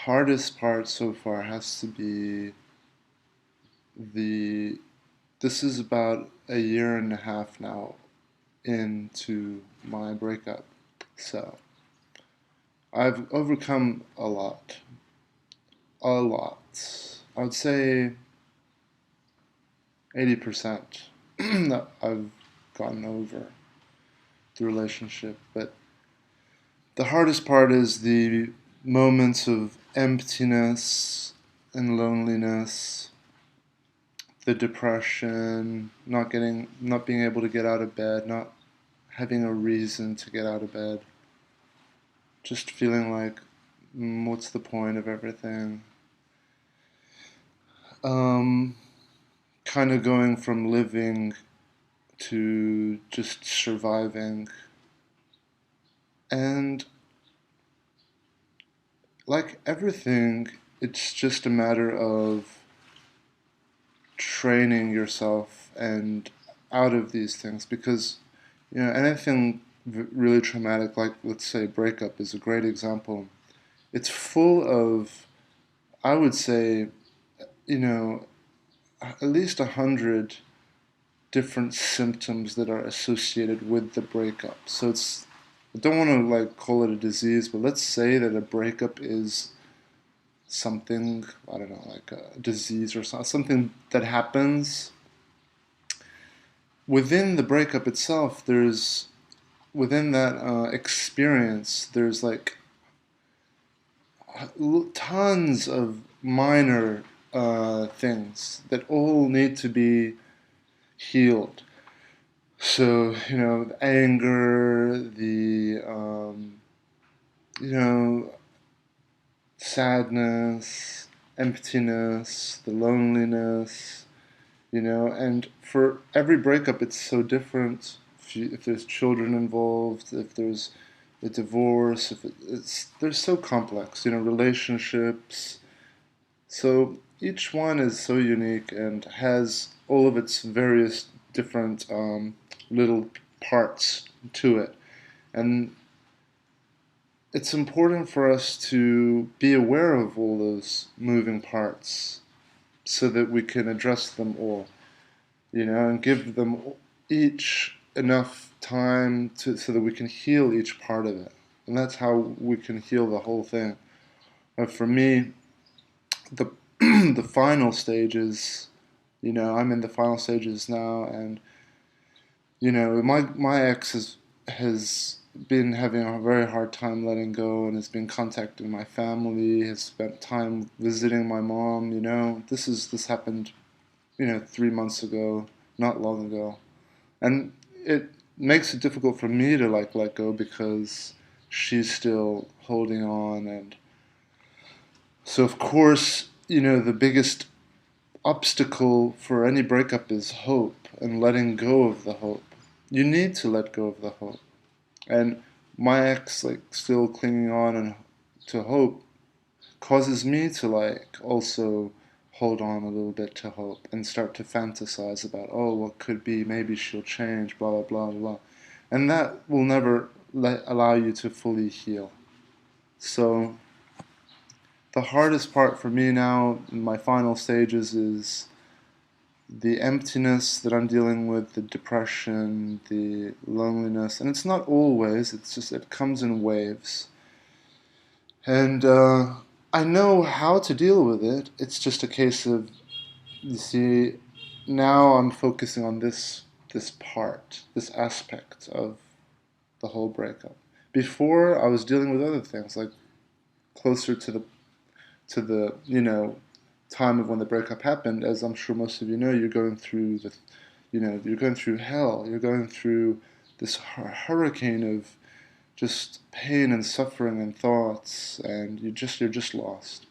hardest part so far has to be the this is about a year and a half now into my breakup. So I've overcome a lot. A lot. I would say 80% that I've gotten over the relationship. But the hardest part is the moments of emptiness and loneliness, the depression, not being able to get out of bed, not having a reason to get out of bed, just feeling like, what's the point of everything? Um, Kind of going from living to just surviving. And like everything, it's just a matter of training yourself and out of these things because anything really traumatic, like let's say breakup is a great example. It's full of, I would say, you know at least 100 different symptoms that are associated with the breakup. So I don't want to like call it a disease, but let's say that a breakup is something, I don't know, like a disease or something that happens within the breakup itself. There's within that experience, there's like tons of minor things that all need to be healed. So, the anger, the, sadness, emptiness, the loneliness, and for every breakup, it's so different. If there's children involved, if there's a divorce, they're so complex, relationships. So each one is so unique and has all of its various different little parts to it. And it's important for us to be aware of all those moving parts so that we can address them all, and give them each enough time so that we can heal each part of it. And that's how we can heal the whole thing. For me, the the final stages, I'm in the final stages now, and my ex has been having a very hard time letting go, and has been contacting my family, has spent time visiting my mom. This happened 3 months ago, not long ago, and it makes it difficult for me to like let go because she's still holding on. And so of course, the biggest obstacle for any breakup is hope and letting go of the hope. You need to let go of the hope. And my ex like still clinging on and to hope causes me to like also hold on a little bit to hope and start to fantasize about, oh, what could be, maybe she'll change, blah blah blah blah. And that will never allow you to fully heal. So the hardest part for me now in my final stages is the emptiness that I'm dealing with, the depression, the loneliness, and it's not always, it's just, it comes in waves. And I know how to deal with it. It's just a case of, you see, now I'm focusing on this part, this aspect of the whole breakup. Before, I was dealing with other things, like closer to the time of when the breakup happened. As I'm sure most of you know, you're going through hell. You're going through this hurricane of just pain and suffering and thoughts, and you're just lost.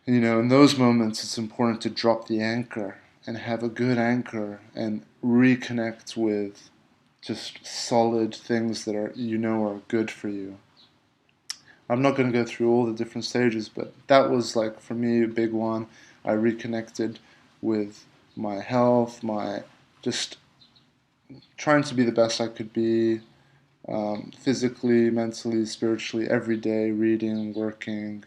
In those moments, it's important to drop the anchor and have a good anchor and reconnect with just solid things that are good for you. I'm not going to go through all the different stages, but that was like for me a big one. I reconnected with my health, my just trying to be the best I could be, physically, mentally, spiritually, every day, reading, working,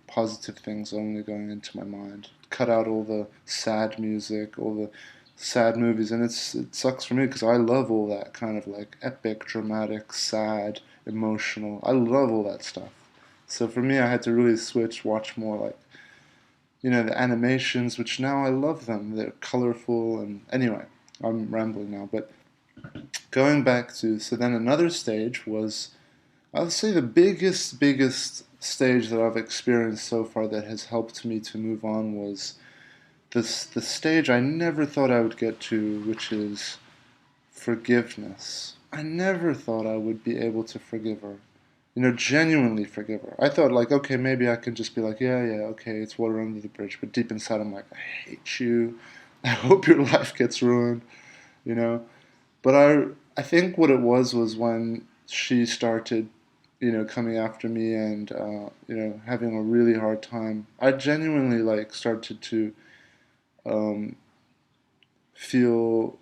positive things only going into my mind. Cut out all the sad music, all the sad movies, and it sucks for me because I love all that kind of like epic, dramatic, sad, emotional. I love all that stuff. So for me, I had to really switch, watch more like the animations, which now I love them. They're colorful, and anyway, I'm rambling now, but going back to, so then another stage was, I would say the biggest stage that I've experienced so far that has helped me to move on was the stage I never thought I would get to, which is forgiveness. I never thought I would be able to forgive her. Genuinely forgive her. I thought like, okay, maybe I can just be like, yeah, yeah, okay, it's water under the bridge. But deep inside, I'm like, I hate you. I hope your life gets ruined, you know. But I think what it was when she started, coming after me and having a really hard time. I genuinely like started to um, feel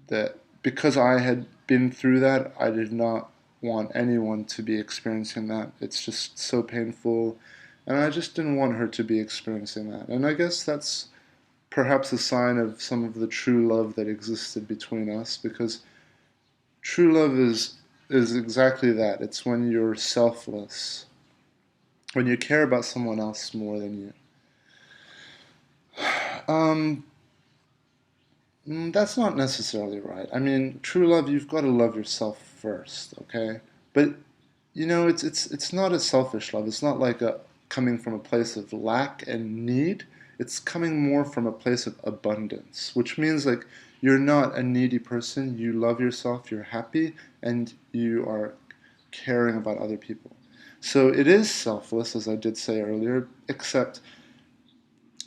that because I had been through that, I did not want anyone to be experiencing that. It's just so painful, and I just didn't want her to be experiencing that. And I guess that's perhaps a sign of some of the true love that existed between us, because true love is exactly that. It's when you're selfless, when you care about someone else more than you. Um, that's not necessarily right. I mean, true love, you've got to love yourself first, okay? But it's not a selfish love. It's not like a coming from a place of lack and need. It's coming more from a place of abundance, which means like you're not a needy person. You love yourself, you're happy, and you are caring about other people. So it is selfless, as I did say earlier, except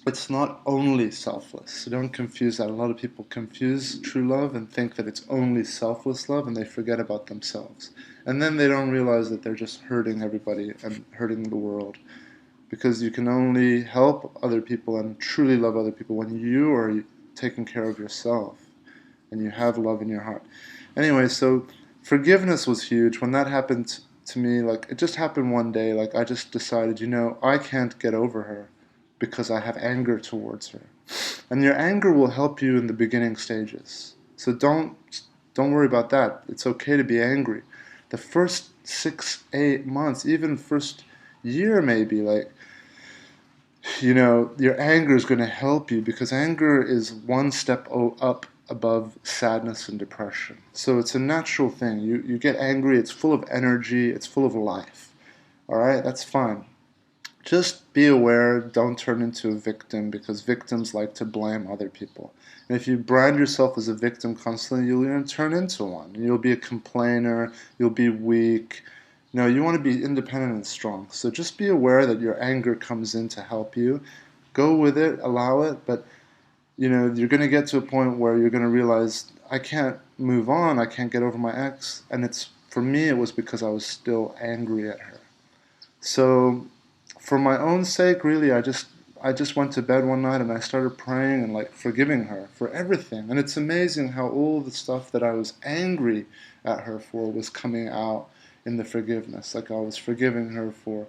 it's not only selfless. So don't confuse that. A lot of people confuse true love and think that it's only selfless love, and they forget about themselves. And then they don't realize that they're just hurting everybody and hurting the world. Because you can only help other people and truly love other people when you are taking care of yourself and you have love in your heart. Anyway, so forgiveness was huge. When that happened to me, like it just happened one day, like I just decided, I can't get over her because I have anger towards her. And your anger will help you in the beginning stages. So don't worry about that. It's okay to be angry. The first 6, 8 months, even first year maybe, like your anger is going to help you because anger is one step up above sadness and depression. So it's a natural thing. You get angry, it's full of energy, it's full of life. All right, that's fine. Just be aware, don't turn into a victim because victims like to blame other people. And if you brand yourself as a victim constantly, you're going to turn into one. You'll be a complainer, you'll be weak. No, you want to be independent and strong. So just be aware that your anger comes in to help you. Go with it, allow it, but you're going to get to a point where you're going to realize I can't move on, I can't get over my ex, and it's for me it was because I was still angry at her. So for my own sake, really, I just went to bed one night and I started praying and like forgiving her for everything. And it's amazing how all the stuff that I was angry at her for was coming out in the forgiveness. Like I was forgiving her for,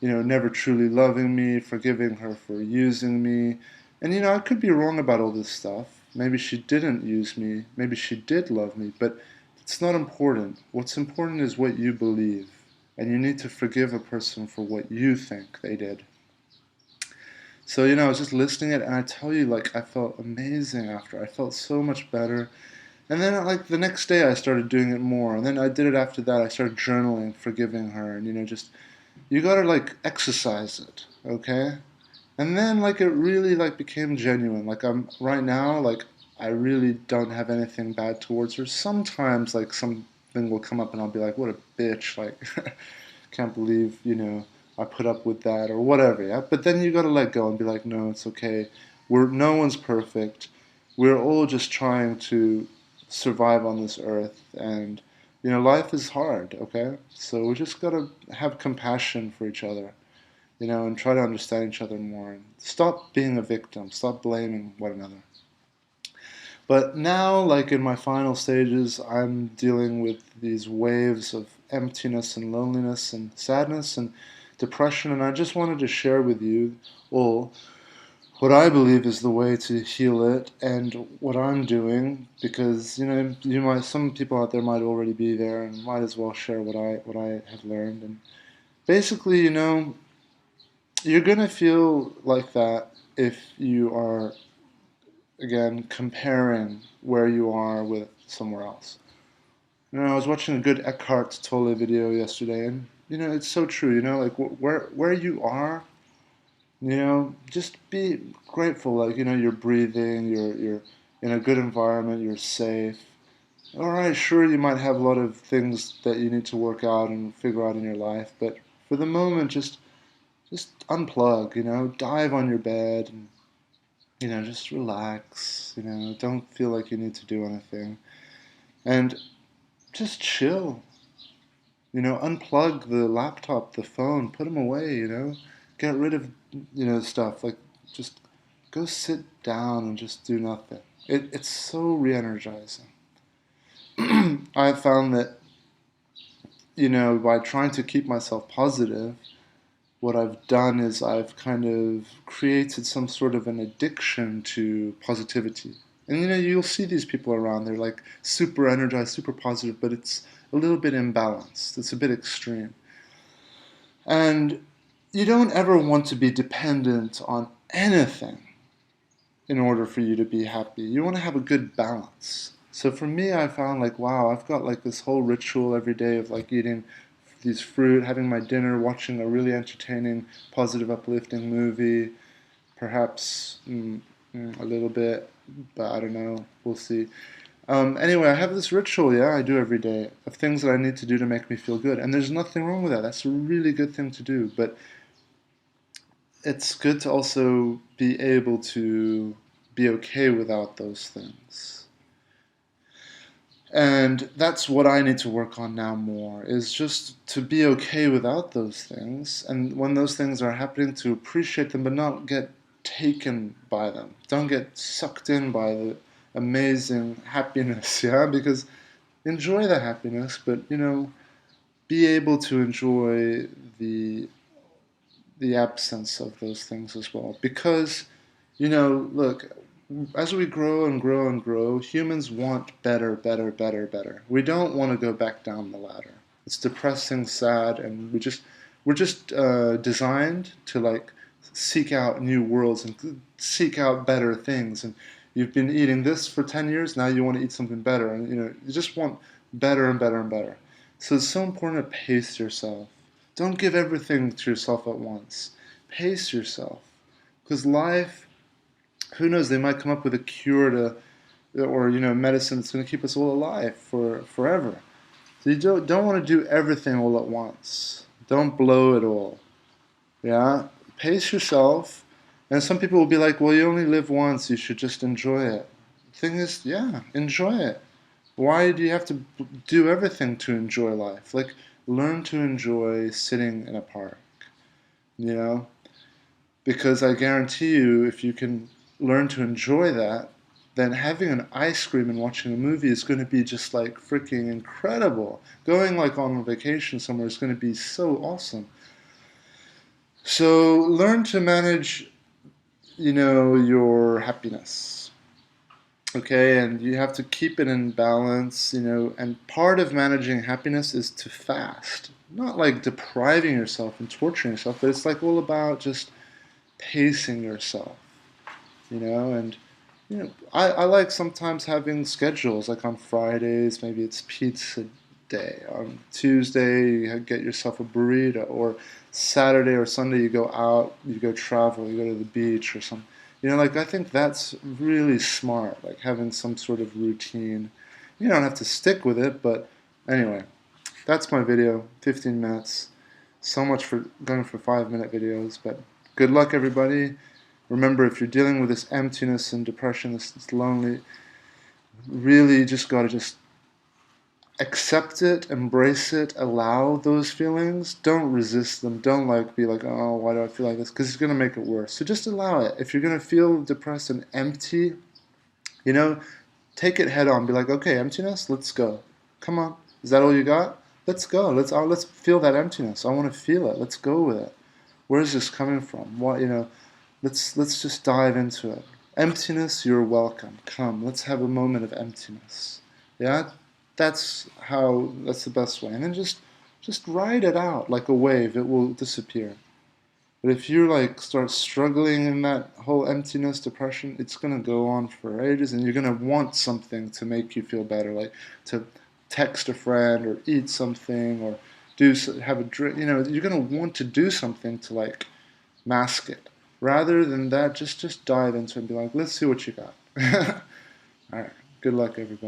never truly loving me, forgiving her for using me. And I could be wrong about all this stuff. Maybe she didn't use me, maybe she did love me, but it's not important. What's important is what you believe. And you need to forgive a person for what you think they did. So, I was just listening it, and I tell you, like, I felt amazing after. I felt so much better. And then, like, the next day, I started doing it more. And then I did it after that. I started journaling, forgiving her, and, just, you gotta, like, exercise it, okay? And then, like, it really, like, became genuine. Like, right now, like, I really don't have anything bad towards her. Sometimes, like, something will come up, and I'll be like, what a bitch, like, can't believe, I put up with that or whatever, yeah? But then you gotta let go and be like, no, it's okay. No one's perfect. We're all just trying to survive on this earth, and, life is hard, okay? So we just gotta have compassion for each other, and try to understand each other more. And stop being a victim. Stop blaming one another. But now, like in my final stages, I'm dealing with these waves of emptiness and loneliness and sadness and depression, and I just wanted to share with you all what I believe is the way to heal it and what I'm doing, because some people out there might already be there and might as well share what I have learned. And basically, you're gonna feel like that if you are, again, comparing where you are with somewhere else. I was watching a good Eckhart Tolle video yesterday, and it's so true. Like where you are, just be grateful. Like you're breathing, you're in a good environment, you're safe. All right, sure, you might have a lot of things that you need to work out and figure out in your life, but for the moment, just unplug. Dive on your bed and just relax. Don't feel like you need to do anything, and just chill. Unplug the laptop, the phone, put them away. Get rid of stuff like just go sit down and just do nothing. It's so re-energizing. I've found that by trying to keep myself positive, what I've done is I've kind of created some sort of an addiction to positivity. And you'll see these people around, they're like super energized, super positive, but it's a little bit imbalanced. It's a bit extreme. And you don't ever want to be dependent on anything in order for you to be happy. You want to have a good balance. So for me, I found like, wow, I've got like this whole ritual every day of like eating these fruit, having my dinner, watching a really entertaining, positive, uplifting movie, perhaps a little bit, but I don't know. We'll see. Anyway, I have this ritual, yeah, I do every day of things that I need to do to make me feel good. And there's nothing wrong with that. That's a really good thing to do. But it's good to also be able to be okay without those things. And that's what I need to work on now more, is just to be okay without those things. And when those things are happening, to appreciate them, but not get taken by them. Don't get sucked in by the amazing happiness, yeah? Because enjoy the happiness, but, be able to enjoy the the absence of those things as well. Because, look, as we grow and grow and grow, humans want better, better, better, better. We don't want to go back down the ladder. It's depressing, sad, and we're just designed to like seek out new worlds and seek out better things. And you've been eating this for 10 years, now you want to eat something better, and you just want better and better and better. So it's so important to pace yourself. Don't give everything to yourself at once. Pace yourself. Because life, who knows, they might come up with a cure to, or, medicine that's going to keep us all alive for forever. So you don't want to do everything all at once. Don't blow it all. Yeah? Pace yourself. And some people will be like, well, you only live once, you should just enjoy it. The thing is, yeah, enjoy it. Why do you have to do everything to enjoy life? Like, learn to enjoy sitting in a park, you know? Because I guarantee you, if you can learn to enjoy that, then having an ice cream and watching a movie is going to be just like freaking incredible. Going like on a vacation somewhere is going to be so awesome. So learn to manage, your happiness. Okay, and you have to keep it in balance, and part of managing happiness is to fast. Not like depriving yourself and torturing yourself, but it's like all about just pacing yourself, and I like sometimes having schedules, like on Fridays, maybe it's pizza day. On Tuesday, you get yourself a burrito, or Saturday or Sunday, you go out, you go travel, you go to the beach or something. Like I think that's really smart, like having some sort of routine. You don't have to stick with it, but anyway, that's my video, 15 minutes. So much for going for 5-minute videos, but good luck, everybody. Remember, if you're dealing with this emptiness and depression, this lonely, really just got to just accept it, embrace it, allow those feelings. Don't resist them. Don't like be like, oh, why do I feel like this? Because it's going to make it worse. So just allow it. If you're going to feel depressed and empty, you know, Take it head on. Be like, okay, emptiness, let's go. Come on. Is that all you got? Let's go. Let's feel that emptiness. I want to feel it. Let's go with it. Where is this coming from? What, let's just dive into it. Emptiness, you're welcome. Come, let's have a moment of emptiness. Yeah? That's the best way. And then just ride it out like a wave. It will disappear. But if you like start struggling in that whole emptiness, depression, it's gonna go on for ages, and you're gonna want something to make you feel better, like to text a friend or eat something or have a drink. You're gonna want to do something to like mask it. Rather than that, just dive into it and be like, let's see what you got. All right. Good luck, everybody.